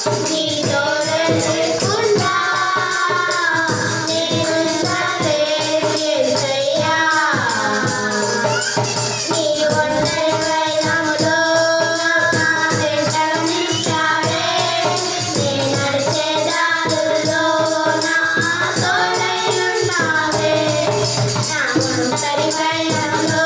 నీ తోడే లేకుండా నేనుండలేను యేసయ్యా. నీ ఒంటరి పయనములో నా వెంటను నిలిచావే. నే నడిచే దారుల్లో నా తోడై ఉన్నావే. నా ఒంటరి పయనంలో